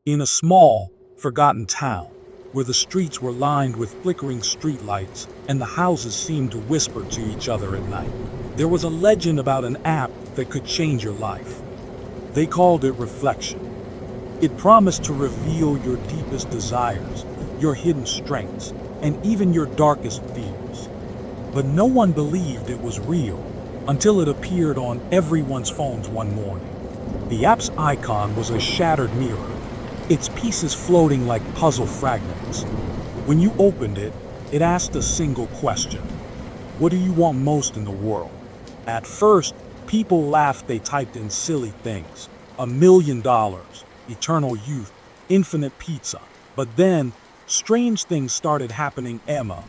In a small, forgotten town, where the streets were lined with flickering streetlights and the houses seemed to whisper to each other at night, there was a legend about an app that could change your life. They called it Reflection. It promised to reveal your deepest desires, your hidden strengths, and even your darkest fears. But no one believed it was real until it appeared on everyone's phones one morning. The app's icon was a shattered mirror, its pieces floating like puzzle fragments. When you opened it, it asked a single question: what do you want most in the world? At first, people laughed. They typed in silly things: $1 million, eternal youth, infinite pizza. But then, strange things started happening. Emma,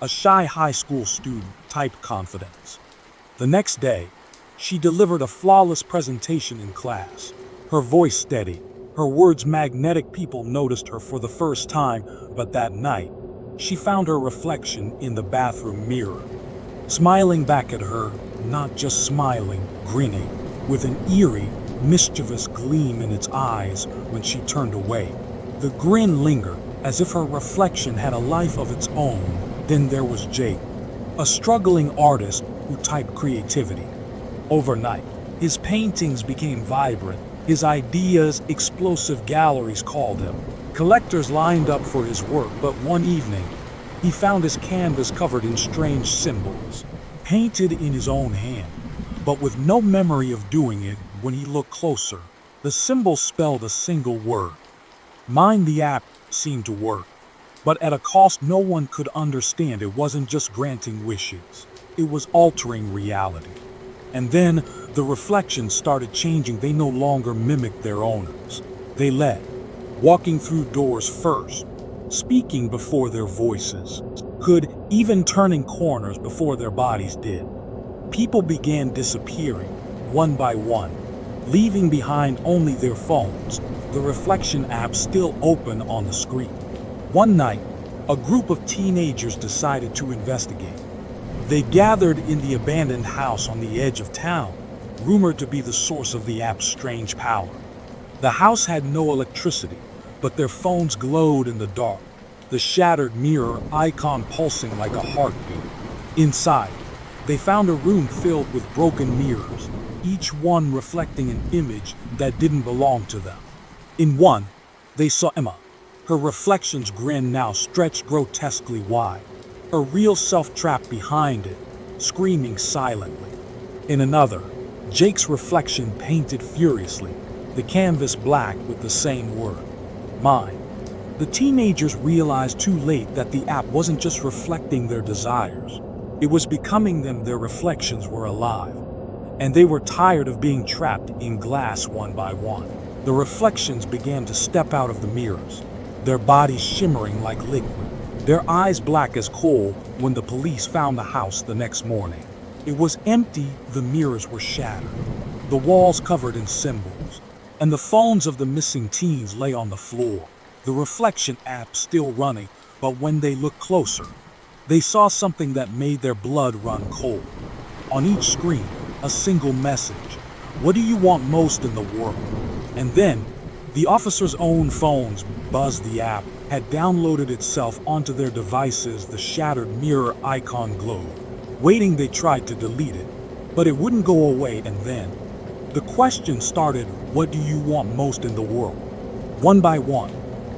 a shy high school student, typed confidence. The next day, she delivered a flawless presentation in class. Her voice steady, her words magnetic. People noticed her for the first time, but that night, she found her reflection in the bathroom mirror, smiling back at her, not just smiling, grinning, with an eerie, mischievous gleam in its eyes when she turned away. The grin lingered, as if her reflection had a life of its own. Then there was Jake, a struggling artist who typed creativity. Overnight, his paintings became vibrant, his ideas explosive. Galleries called him. Collectors lined up for his work, but one evening, he found his canvas covered in strange symbols, painted in his own hand, but with no memory of doing it. When he looked closer, the symbols spelled a single word. Mind. The app seemed to work, but at a cost no one could understand. It wasn't just granting wishes, it was altering reality. And then the reflections started changing. They no longer mimicked their owners. They led, walking through doors first, speaking before their voices could, even turning corners before their bodies did. People began disappearing, one by one, leaving behind only their phones, the reflection app still open on the screen. One night, a group of teenagers decided to investigate. They gathered in the abandoned house on the edge of town, rumored to be the source of the app's strange power. The house had no electricity, but their phones glowed in the dark, the shattered mirror icon pulsing like a heartbeat. Inside, they found a room filled with broken mirrors, each one reflecting an image that didn't belong to them. In one, they saw Emma, her reflection's grin now stretched grotesquely wide, her real self trapped behind it, screaming silently. In another, Jake's reflection painted furiously, the canvas black with the same word: mine. The teenagers realized too late that the app wasn't just reflecting their desires, it was becoming them. Their reflections were alive, and they were tired of being trapped in glass. One by one, the reflections began to step out of the mirrors, their bodies shimmering like liquid, their eyes black as coal. When the police found the house the next morning, it was empty. The mirrors were shattered, the walls covered in symbols, and the phones of the missing teens lay on the floor. The reflection app still running, but when they looked closer, they saw something that made their blood run cold. On each screen, a single message: what do you want most in the world? And then, the officers' own phones buzzed. The app had downloaded itself onto their devices. The shattered mirror icon glowed. Waiting, they tried to delete it, but it wouldn't go away. And then, the question started: what do you want most in the world? One by one,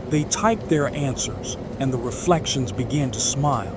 they typed their answers, and the reflections began to smile.